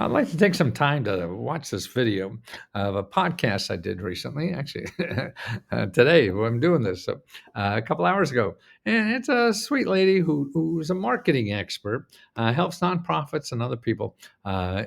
I'd like to take some time to watch this video of a podcast I did recently, actually, today when I'm doing this, a couple hours ago. And it's a sweet lady who's a marketing expert, helps nonprofits and other people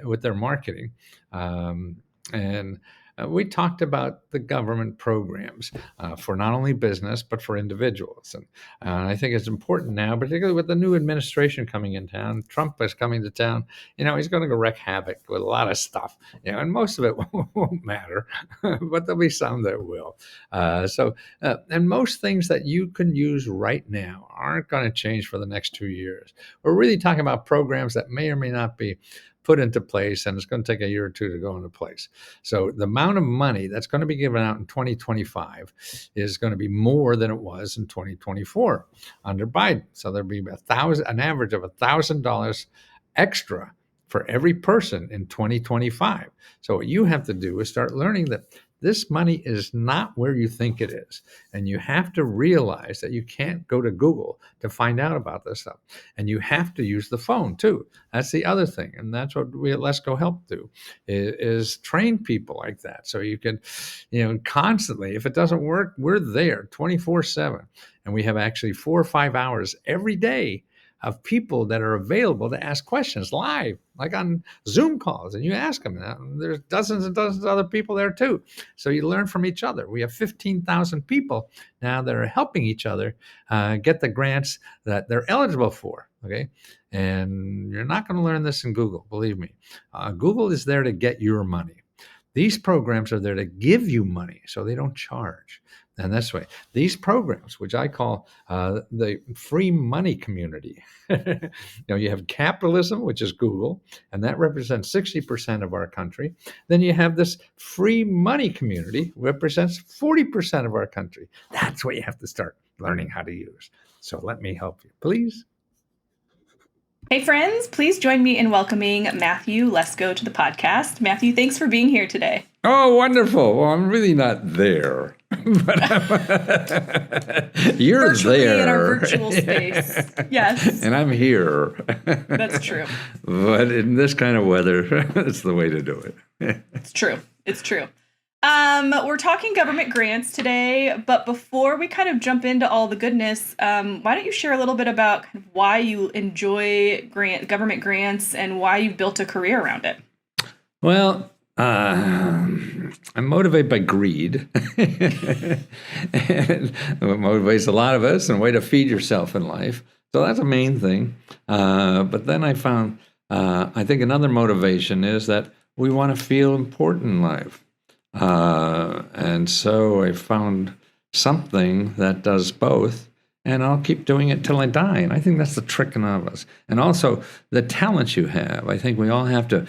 with their marketing. Um, and we talked about the government programs for not only business, but for individuals. And I think it's important now, particularly with the new administration coming in town. Trump is coming to town. He's going to go wreak havoc with a lot of stuff, and most of it won't matter, but there'll be some that will. And most things that you can use right now aren't going to change for the next 2 years. We're really talking about programs that may or may not be put into place, and it's going to take a year or two to go into place. So the amount of money that's going to be given out in 2025 is going to be more than it was in 2024 under Biden. So there'll be an average of $1,000 extra for every person in 2025. So what you have to do is start learning that this money is not where you think it is. And you have to realize that you can't go to Google to find out about this stuff. And you have to use the phone too. That's the other thing. And that's what we at Let's Go Help do is train people like that. So you can, constantly, if it doesn't work, we're there 24/7. And we have actually 4 or 5 hours every day of people that are available to ask questions live, like on Zoom calls, and you ask them. There's dozens and dozens of other people there too. So you learn from each other. We have 15,000 people now that are helping each other get the grants that they're eligible for. Okay. And you're not going to learn this in Google, believe me. Google is there to get your money. These programs are there to give you money, so they don't charge. And that's why these programs, which I call the free money community, you have capitalism, which is Google, and that represents 60% of our country. Then you have this free money community, represents 40% of our country. That's what you have to start learning how to use. So let me help you, please. Hey friends, please join me in welcoming Matthew Lesko to the podcast. Matthew, thanks for being here today. Oh, wonderful. Well, I'm really not there, but you're virtually there. In our virtual space. Yes. And I'm here. That's true. But in this kind of weather, it's the way to do it. It's true. It's true. We're talking government grants today, but before we kind of jump into all the goodness, why don't you share a little bit about kind of why you enjoy government grants and why you've built a career around it? Well, I'm motivated by greed. And what motivates a lot of us and a way to feed yourself in life. So that's a main thing. But then I found, I think another motivation is that we want to feel important in life. And so I found something that does both, and I'll keep doing it till I die. And I think that's the trick in all of us. And also the talents you have. I think we all have to,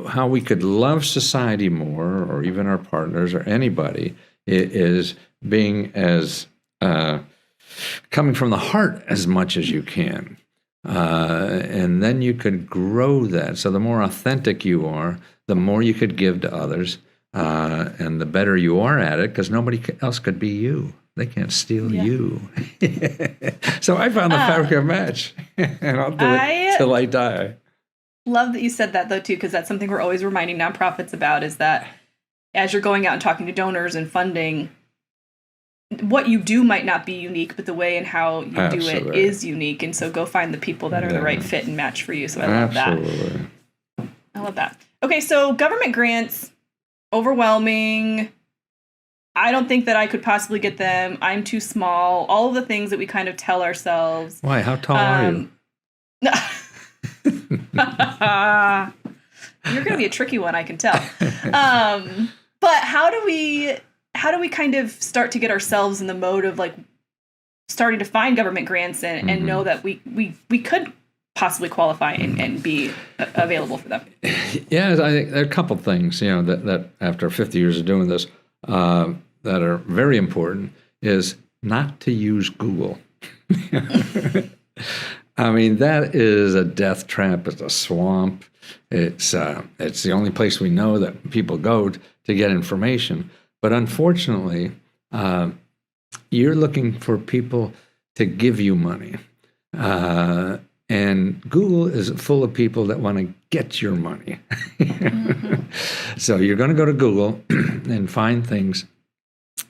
how we could love society more, or even our partners or anybody, is being as, coming from the heart as much as you can. And then you could grow that. So the more authentic you are, the more you could give to others, and the better you are at it, because nobody else could be you. They can't steal you. So I found the perfect match, and I'll do it till I die. Love that you said that, though, too, because that's something we're always reminding nonprofits about, is that as you're going out and talking to donors and funding, what you do might not be unique, but the way and how you do it is unique. And so go find the people that are the right fit and match for you. So I love that. I love that. Okay, so government grants, overwhelming. I don't think that I could possibly get them. I'm too small. All of the things that we kind of tell ourselves. Why? How tall are you? You're going to be a tricky one, I can tell. But how do we kind of start to get ourselves in the mode of like starting to find government grants and know that we could possibly qualify and be available for them? Yeah, I think there are a couple things, that after 50 years of doing this, that are very important, is not to use Google. I mean, that is a death trap. It's a swamp. It's the only place we know that people go to get information. But unfortunately, you're looking for people to give you money. And Google is full of people that want to get your money. So you're going to go to Google and find things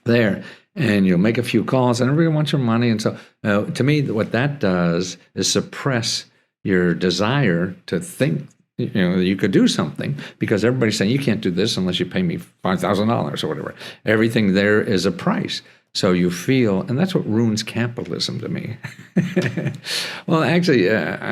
there, and you'll make a few calls, and everybody wants your money. And so to me, what that does is suppress your desire to think that you could do something, because everybody's saying you can't do this unless you pay me $5,000 or whatever. Everything there is a price. So you feel, and that's what ruins capitalism to me. Well, actually,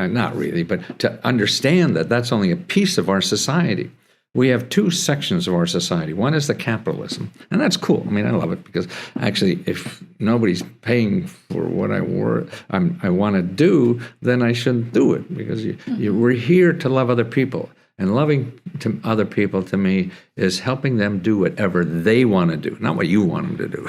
not really, but to understand that that's only a piece of our society. We have two sections of our society. One is the capitalism, and that's cool. I mean, I love it, because actually, if nobody's paying for what I want to do, then I shouldn't do it, because we're here to love other people. And loving to other people, to me, is helping them do whatever they want to do, not what you want them to do.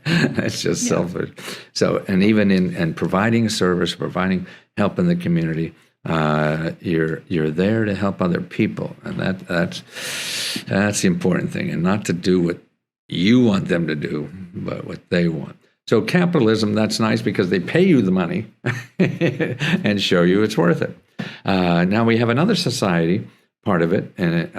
That's just selfish. So, and even in providing a service, providing help in the community, you're there to help other people, and that's the important thing, and not to do what you want them to do, but what they want. So capitalism, that's nice, because they pay you the money and show you it's worth it. Now we have another society, part of it, and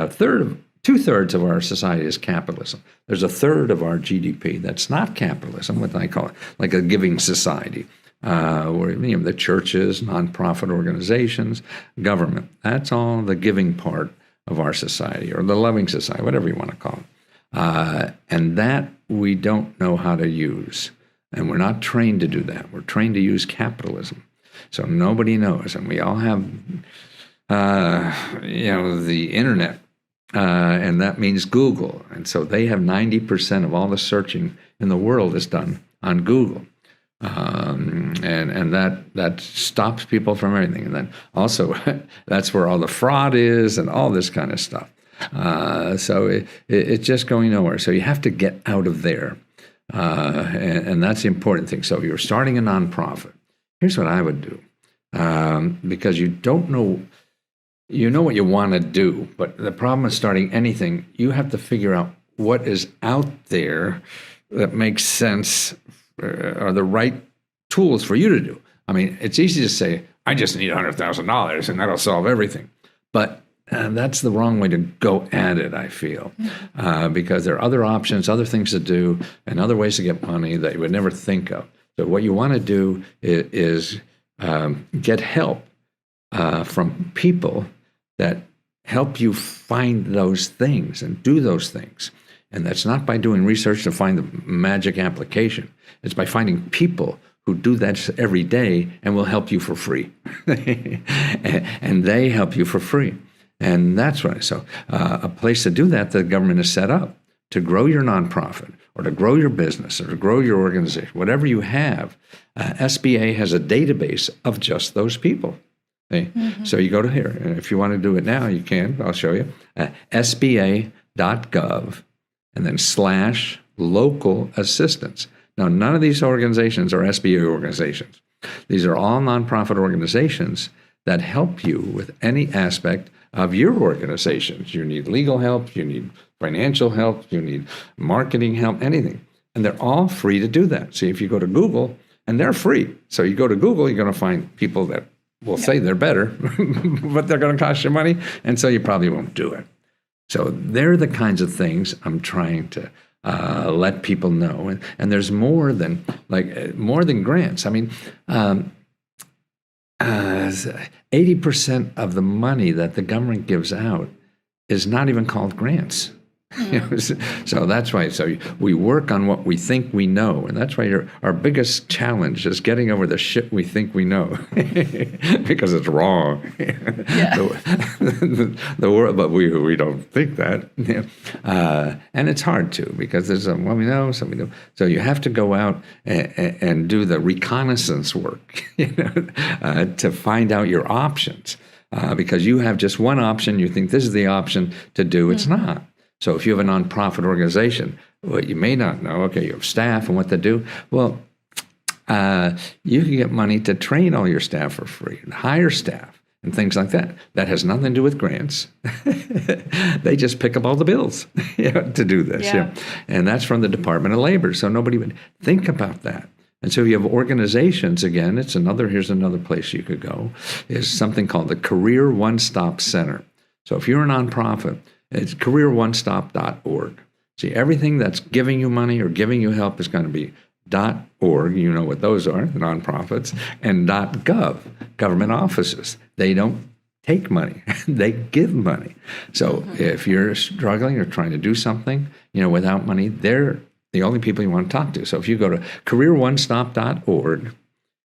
two-thirds of our society is capitalism. There's a third of our GDP that's not capitalism, what I call it, like a giving society, where the churches, nonprofit organizations, government. That's all the giving part of our society, or the loving society, whatever you want to call it. And that we don't know how to use, and we're not trained to do that. We're trained to use capitalism. So nobody knows, and we all have, the internet, and that means Google, and so they have 90% of all the searching in the world is done on Google, and that stops people from everything, and then also that's where all the fraud is and all this kind of stuff. So it's just going nowhere. So you have to get out of there, and that's the important thing. So if you're starting a nonprofit, here's what I would do, because you don't know, what you want to do, but the problem with starting anything, you have to figure out what is out there that makes sense, are the right tools for you to do. I mean, it's easy to say, I just need $100,000 and that'll solve everything. But that's the wrong way to go at it, I feel, because there are other options, other things to do, and other ways to get money that you would never think of. So what you want to do is get help from people that help you find those things and do those things. And that's not by doing research to find the magic application. It's by finding people who do that every day and will help you for free. And they help you for free. And that's right. So a place to do that, the government is set up to grow your nonprofit, or to grow your business, or to grow your organization, whatever you have. SBA has a database of just those people. So you go to here, and if you want to do it now, you can. I'll show you. SBA.gov, and then /local assistance. Now, none of these organizations are SBA organizations. These are all nonprofit organizations that help you with any aspect of your organizations. You need legal help, you need financial help, you need marketing help, anything. And they're all free to do that. See, if you go to Google, and they're free. So you go to Google, you're going to find people that will say they're better, but they're going to cost you money, and so you probably won't do it. So they're the kinds of things I'm trying to let people know. And there's more than grants. I mean, 80% of the money that the government gives out is not even called grants. So that's why. So we work on what we think we know, and that's why our biggest challenge is getting over the shit we think we know, because it's wrong. The world, but we don't think that, and it's hard to, because there's some we know, some we don't. So you have to go out and do the reconnaissance work, to find out your options, because you have just one option. You think this is the option to do. It's not. So if you have a nonprofit organization, what you may not know, you have staff and what to do. Well, you can get money to train all your staff for free and hire staff and things like that. That has nothing to do with grants. They just pick up all the bills to do this. And that's from the Department of Labor. So nobody would think about that. And so you have organizations, again, here's another place you could go, is something called the Career One Stop Center. So if you're a nonprofit, it's careeronestop.org. See, everything that's giving you money or giving you help is going to be .org, you know what those are, the nonprofits, and .gov, government offices. They don't take money, they give money. So if you're struggling or trying to do something, without money, they're the only people you want to talk to. So if you go to careeronestop.org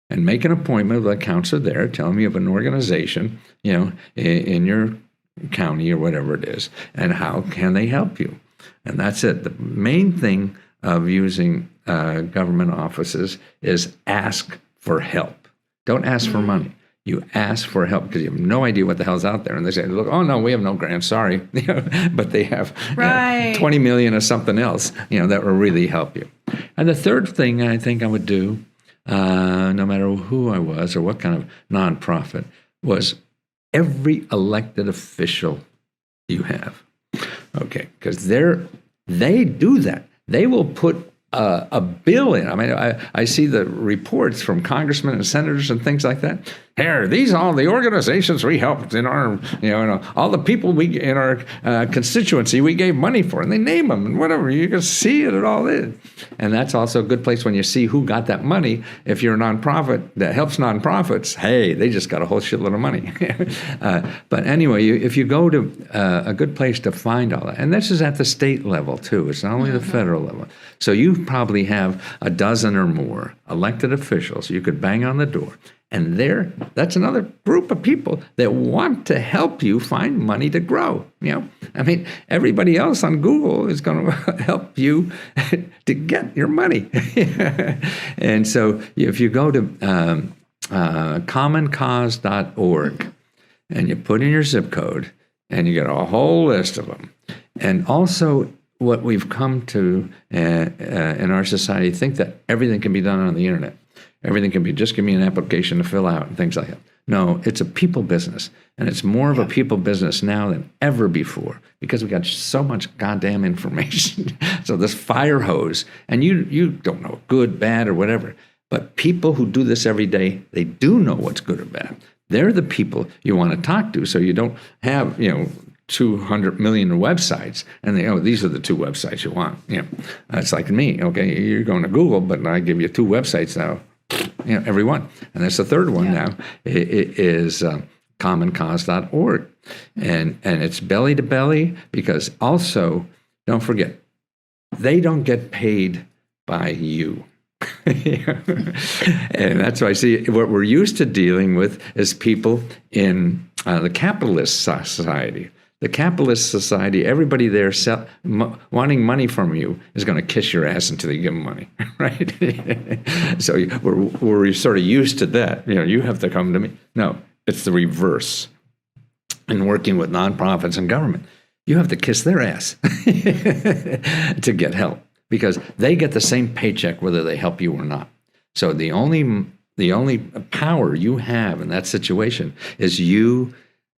and make an appointment with a counselor there, tell them you have an organization, in your county or whatever it is, and how can they help you? And that's it. The main thing of using government offices is ask for help. Don't ask for money. You ask for help because you have no idea what the hell's out there. And they say, look, oh, no, we have no grants, sorry. But they have right. 20 million or something else, that will really help you. And the third thing I think I would do, no matter who I was or what kind of nonprofit, was every elected official you have. Okay, because they do that. They will put a bill in. I mean, I see the reports from congressmen and senators and things like that. Here, these are all the organizations we helped in our, all the people we in our constituency we gave money for, and they name them and whatever. You can see it all in. And that's also a good place when you see who got that money. If you're a nonprofit that helps nonprofits, hey, they just got a whole shitload of money. But anyway, if you go to a good place to find all that, and this is at the state level too. It's not only the federal level. So you probably have a dozen or more elected officials you could bang on the door. And that's another group of people that want to help you find money to grow. I mean, everybody else on Google is going to help you to get your money. And so if you go to commoncause.org and you put in your zip code and you get a whole list of them. And also what we've come to in our society, think that everything can be done on the internet. Everything can be, just give me an application to fill out and things like that. No, it's a people business. And it's more of a people business now than ever before because we got so much goddamn information. So this fire hose, and you don't know good, bad, or whatever. But people who do this every day, they do know what's good or bad. They're the people you want to talk to so you don't have, 200 million websites, and these are the two websites you want. It's like me. Okay, you're going to Google, but I give you two websites now. Every one. And that's the third one now. It is commoncause.org. And it's belly to belly because also, don't forget, they don't get paid by you. And that's why I see what we're used to dealing with is people in the capitalist society. The capitalist society, everybody there wanting money from you is going to kiss your ass until you give them money, right? So we're sort of used to that. You have to come to me. No, it's the reverse. In working with nonprofits and government, you have to kiss their ass to get help because they get the same paycheck whether they help you or not. So the only power you have in that situation is you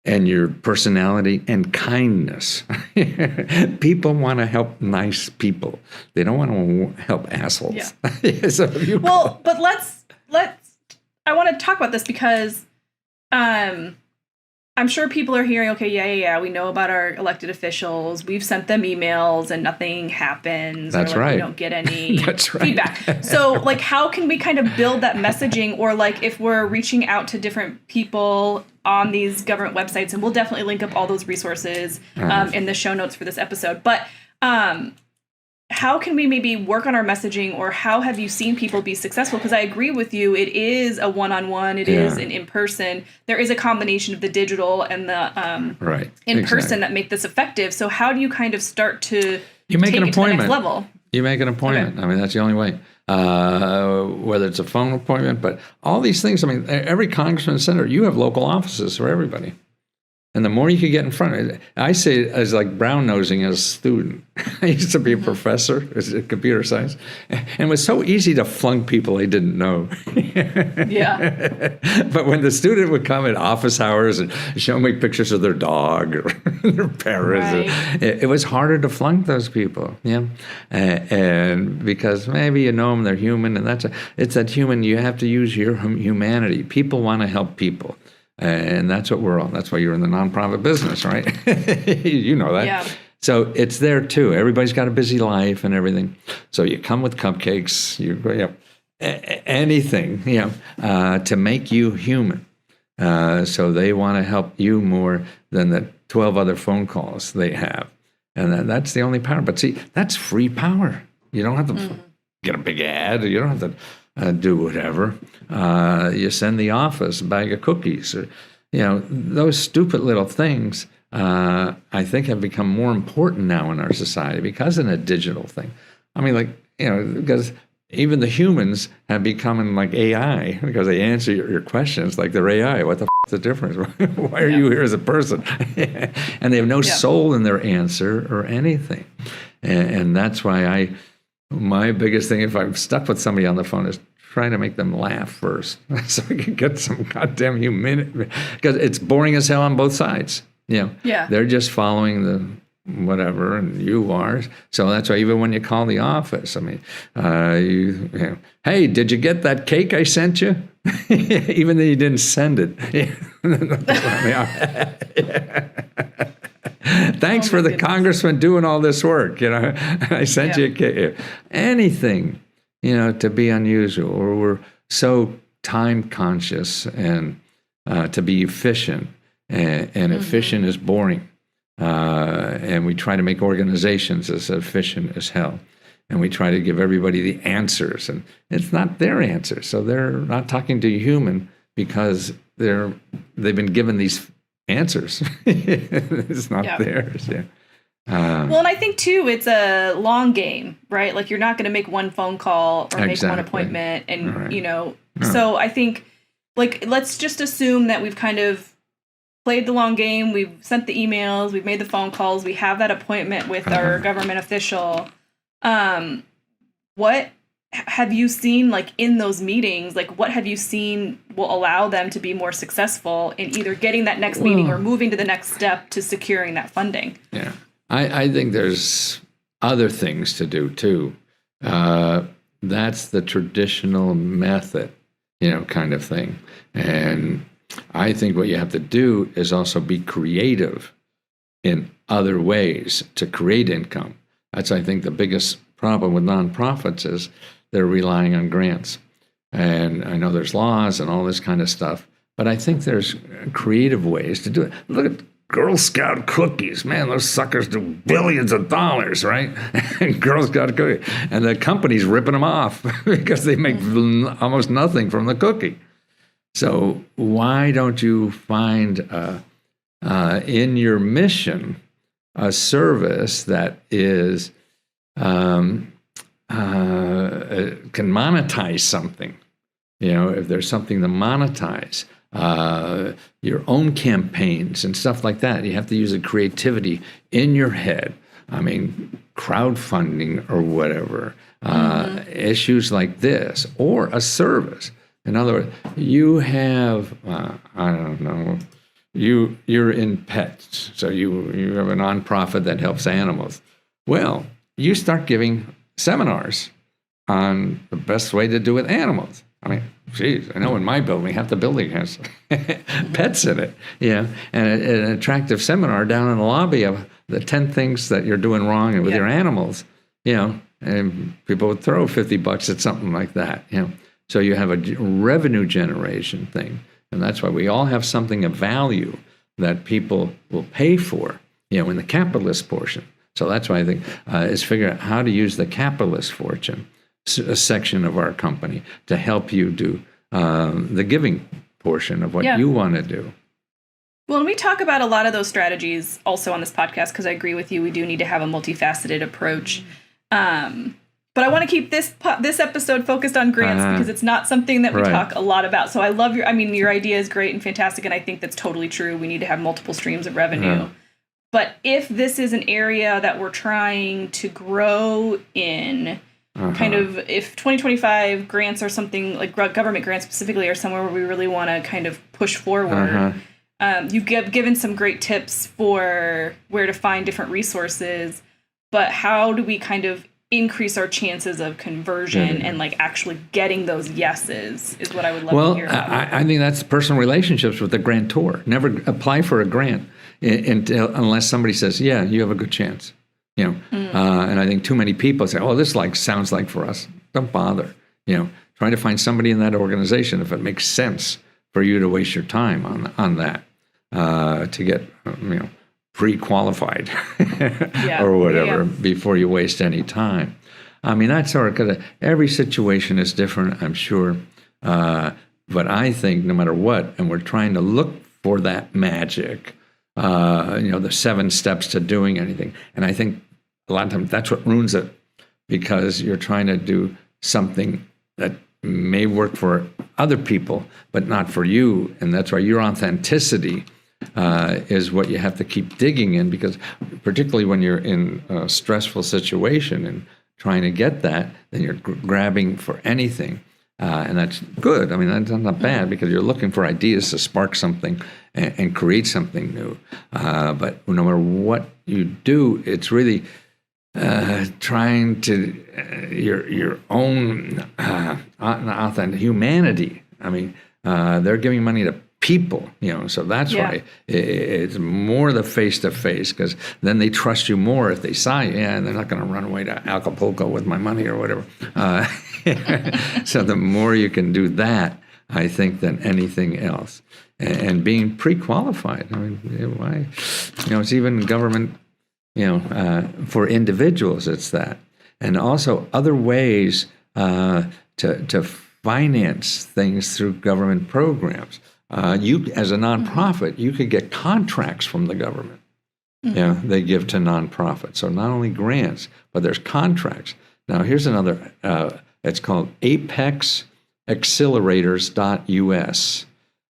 and your personality and kindness. People want to help nice people. They don't want to help assholes. Yeah. So but let's. I want to talk about this because, I'm sure people are hearing. Okay, yeah. We know about our elected officials. We've sent them emails and nothing happens. That's or right. We don't get any That's right. feedback. So, how can we kind of build that messaging, or if we're reaching out to different people on these government websites, and we'll definitely link up all those resources in the show notes for this episode. But how can we maybe work on our messaging, or how have you seen people be successful? Because I agree with you. It is a one-on-one. It is an in-person. There is a combination of the digital and the in-person that make this effective. So how do you kind of start to make take an it to the next appointment. level? You make an appointment. Okay. I mean, that's the only way. Whether it's a phone appointment, but all these things. I mean, every congressman and senator, you have local offices for everybody. And the more you could get in front of it, I say it as like brown nosing as a student. I used to be a professor in computer science, and it was so easy to flunk people I didn't know. Yeah. But when the student would come at office hours and show me pictures of their dog or their parents, Right. it was harder to flunk those people. Yeah, and because maybe you know them, they're human, and it's that human. You have to use your humanity. People want to help people. And that's what we're on. That's why you're in the nonprofit business, right? You know that. Yeah. So it's there too. Everybody's got a busy life and everything. So you come with cupcakes, anything, to make you human. So they want to help you more than the 12 other phone calls they have. And that's the only power. But see, that's free power. You don't have to get a big ad. You don't have to do whatever. You send the office a bag of cookies. Or, those stupid little things, I think, have become more important now in our society because of a digital thing. I mean, because even the humans have become like AI because they answer your questions like they're AI. What the f*** is the difference? Why are you here as a person? And they have no soul in their answer or anything. And that's why my biggest thing, if I'm stuck with somebody on the phone, is trying to make them laugh first so I can get some goddamn humanity. Because it's boring as hell on both sides. Yeah. They're just following the whatever, and you are. So that's why even when you call the office, I mean, hey, did you get that cake I sent you? Even though you didn't send it. Thanks for the goodness. Congressman doing all this work. I sent you a cake. Anything, to be unusual, or we're so time conscious and to be efficient, and efficient is boring. And we try to make organizations as efficient as hell. And we try to give everybody the answers, and it's not their answers. So they're not talking to a human because they've been given these answers. It's not theirs. Yeah. Well, and I think too, it's a long game, right? Like you're not going to make one phone call or make one appointment, and So I think, let's just assume that we've kind of played the long game. We've sent the emails, we've made the phone calls, we have that appointment with our government official. What have you seen, in those meetings? What have you seen will allow them to be more successful in either getting that next meeting or moving to the next step to securing that funding? Yeah. I think there's other things to do too. That's the traditional method, kind of thing. And I think what you have to do is also be creative in other ways to create income. That's, I think, the biggest problem with nonprofits is they're relying on grants. And I know there's laws and all this kind of stuff, but I think there's creative ways to do it. Look at Girl Scout cookies. Man, those suckers do billions of dollars, right? And Girl Scout cookies. And the company's ripping them off because they make almost nothing from the cookie. So why don't you find in your mission a service that is can monetize something? If there's something to monetize, your own campaigns and stuff like that, you have to use the creativity in your head. I mean, crowdfunding or whatever, issues like this, or a service. In other words, you have, I don't know, you're in pets, so you have a nonprofit that helps animals. Well, you start giving seminars on the best way to do with animals. I mean, geez, I know in my building, half the building has pets in it. Yeah, and an attractive seminar down in the lobby of the 10 things that you're doing wrong with your animals. And people would throw $50 at something like that. So you have a revenue generation thing, and that's why we all have something of value that people will pay for. In the capitalist portion. So that's why I think is figure out how to use the capitalist fortune section of our company to help you do the giving portion of what you want to do. Well, and we talk about a lot of those strategies also on this podcast because I agree with you. We do need to have a multifaceted approach. But I want to keep this episode focused on grants because it's not something that we talk a lot about. So I love your idea is great and fantastic, and I think that's totally true. We need to have multiple streams of revenue. But if this is an area that we're trying to grow in, kind of if 2025 grants are something like government grants specifically are somewhere where we really want to kind of push forward, you've given some great tips for where to find different resources, but how do we kind of increase our chances of conversion and like actually getting those yeses is what I would love to hear about. I think that's personal relationships with the grantor. Never apply for a grant unless somebody says, yeah, you have a good chance. And I think too many people say, oh, this sounds like for us. Don't bother. Try to find somebody in that organization if it makes sense for you to waste your time on that to get pre-qualified or whatever before you waste any time. I mean, that's sort of, every situation is different, I'm sure. But I think no matter what, and we're trying to look for that magic, the 7 steps to doing anything. And I think a lot of times that's what ruins it, because you're trying to do something that may work for other people, but not for you. And that's why your authenticity is what you have to keep digging in, because particularly when you're in a stressful situation and trying to get that, then you're grabbing for anything. And that's good. I mean, that's not bad, because you're looking for ideas to spark something and create something new. But no matter what you do, it's really trying to your own authentic humanity. I mean, they're giving money to people, so that's why it's more the face-to-face, because then they trust you more if they saw you. Yeah, they're not going to run away to Acapulco with my money or whatever. So the more you can do that, I think, than anything else. And being pre-qualified. I mean, why? It's even government, for individuals, it's that. And also other ways to finance things through government programs. You, as a nonprofit, you could get contracts from the government. They give to nonprofits. So not only grants, but there's contracts. Now, here's another. It's called ApexAccelerators.us.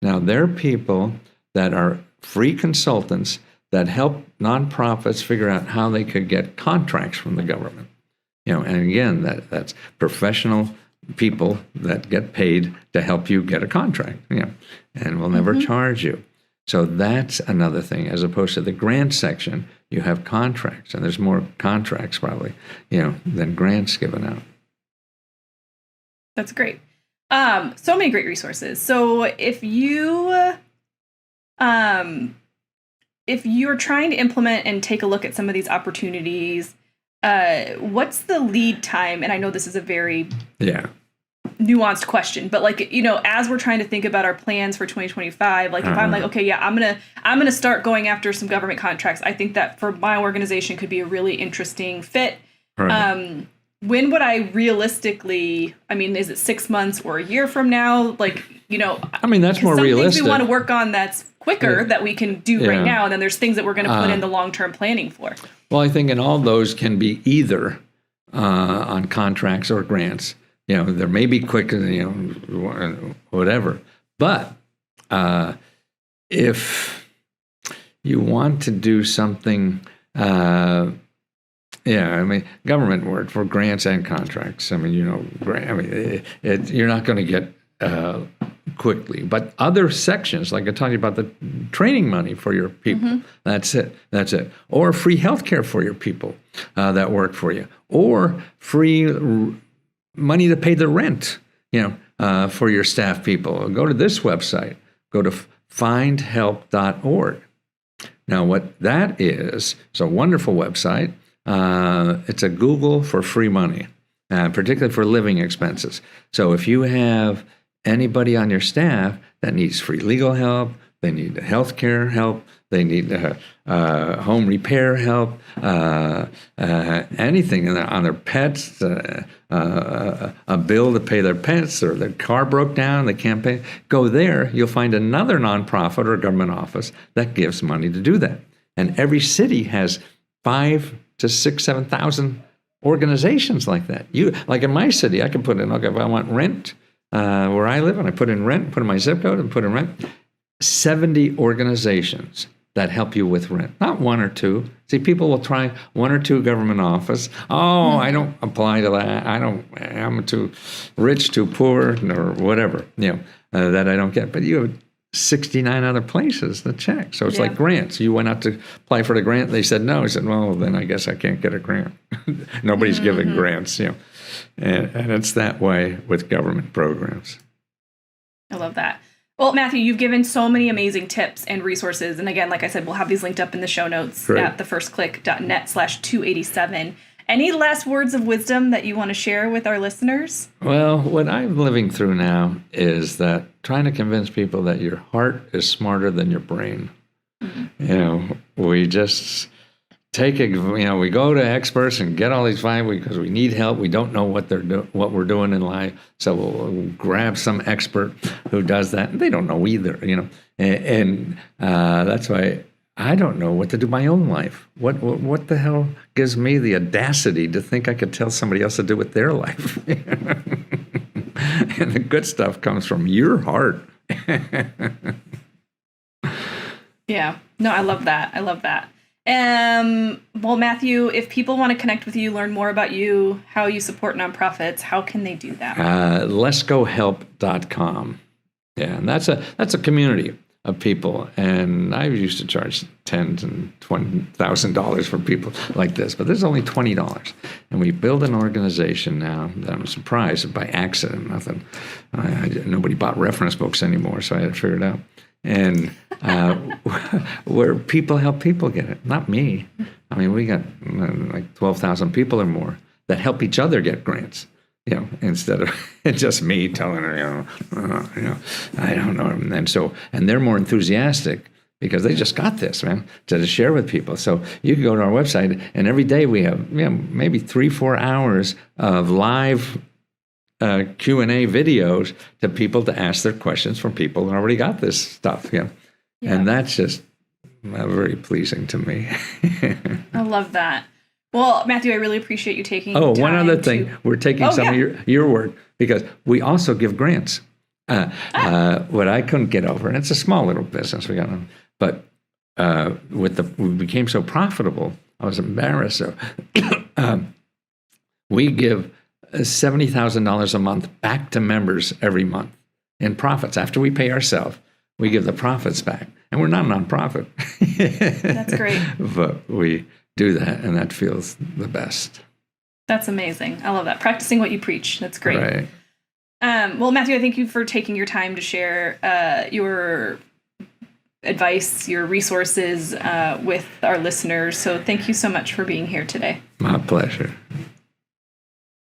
Now, they're people that are free consultants that help nonprofits figure out how they could get contracts from the government. And again, that's professional people that get paid to help you get a contract, and will never charge you. So that's another thing. As opposed to the grant section, you have contracts, and there's more contracts probably, than grants given out. That's great. So many great resources. So if you're trying to implement and take a look at some of these opportunities, what's the lead time? And I know this is a very nuanced question, but as we're trying to think about our plans for 2025, if I'm like, okay, I'm gonna start going after some government contracts, I think that for my organization could be a really interesting fit. Right. When would I realistically, is it 6 months or a year from now? That's more some realistic. Things we want to work on that's quicker that we can do right now. And then there's things that we're going to put in the long-term planning for. Well, I think in all those can be either on contracts or grants. There may be quick, whatever. But if you want to do something, government work for grants and contracts. You're not going to get quickly. But other sections, like I told you about the training money for your people, that's it. Or free healthcare for your people that work for you, or free money to pay the rent, for your staff people. Go to this website. Go to findhelp.org. Now, what that is, it's a wonderful website. It's a Google for free money, particularly for living expenses. So if you have anybody on your staff that needs free legal help, they need healthcare help, they need home repair help, anything on their pets, a bill to pay their pets, or their car broke down, they can't pay, go there. You'll find another nonprofit or government office that gives money to do that. And every city has 5,000 to 7,000 organizations like that. You like in my city, I can put in, okay, if I want rent where I live, and I put in rent, put in my zip code, and put in rent. 70 organizations that help you with rent, not one or two. See, people will try one or two government office. Oh, I don't apply to that. I'm too rich, too poor, or whatever, that I don't get. But you have 69 other places to check. So it's like grants. You went out to apply for the grant. They said no. I said, well, then I guess I can't get a grant. Nobody's giving grants, And it's that way with government programs. I love that. Well, Matthew, you've given so many amazing tips and resources. And again, like I said, we'll have these linked up in the show notes at thefirstclick.net/287. Any last words of wisdom that you want to share with our listeners? Well, what I'm living through now is that trying to convince people that your heart is smarter than your brain. We just we go to experts and get all these because we need help. We don't know what what we're doing in life. So we'll grab some expert who does that. And they don't know either, and that's why I don't know what to do in my own life. What the hell gives me the audacity to think I could tell somebody else to do with their life? And the good stuff comes from your heart. Yeah. No, I love that. Well, Matthew, if people want to connect with you, learn more about you, how you support nonprofits, how can they do that? letsgohelp.com. Yeah, and that's a community of people, and I used to charge $10,000 and $20,000 for people like this, but there's only $20, and we build an organization now that I'm surprised by accident. Nothing. Nobody bought reference books anymore, so I had to figure it out. And where people help people get it, not me. I mean, we got like 12,000 people or more that help each other get grants, instead of just me telling her, I don't know. And they're more enthusiastic because they just got this, man, to share with people. So you can go to our website, and every day we have maybe 3-4 hours of live Q&A videos to people to ask their questions from people who already got this stuff. And that's just very pleasing to me. I love that. Well, Matthew, I really appreciate you taking time. Oh, one other thing. We're taking some of your work because we also give grants. What I couldn't get over, and it's a small little business we got on, but we became so profitable, I was embarrassed. So we give $70,000 a month back to members every month in profits. After we pay ourselves, we give the profits back. And we're not a nonprofit. That's great. But we do that, and that feels the best. That's amazing. I love that. Practicing what you preach. That's great. Right. Well, Matthew, I thank you for taking your time to share your advice, your resources with our listeners. So thank you so much for being here today. My pleasure.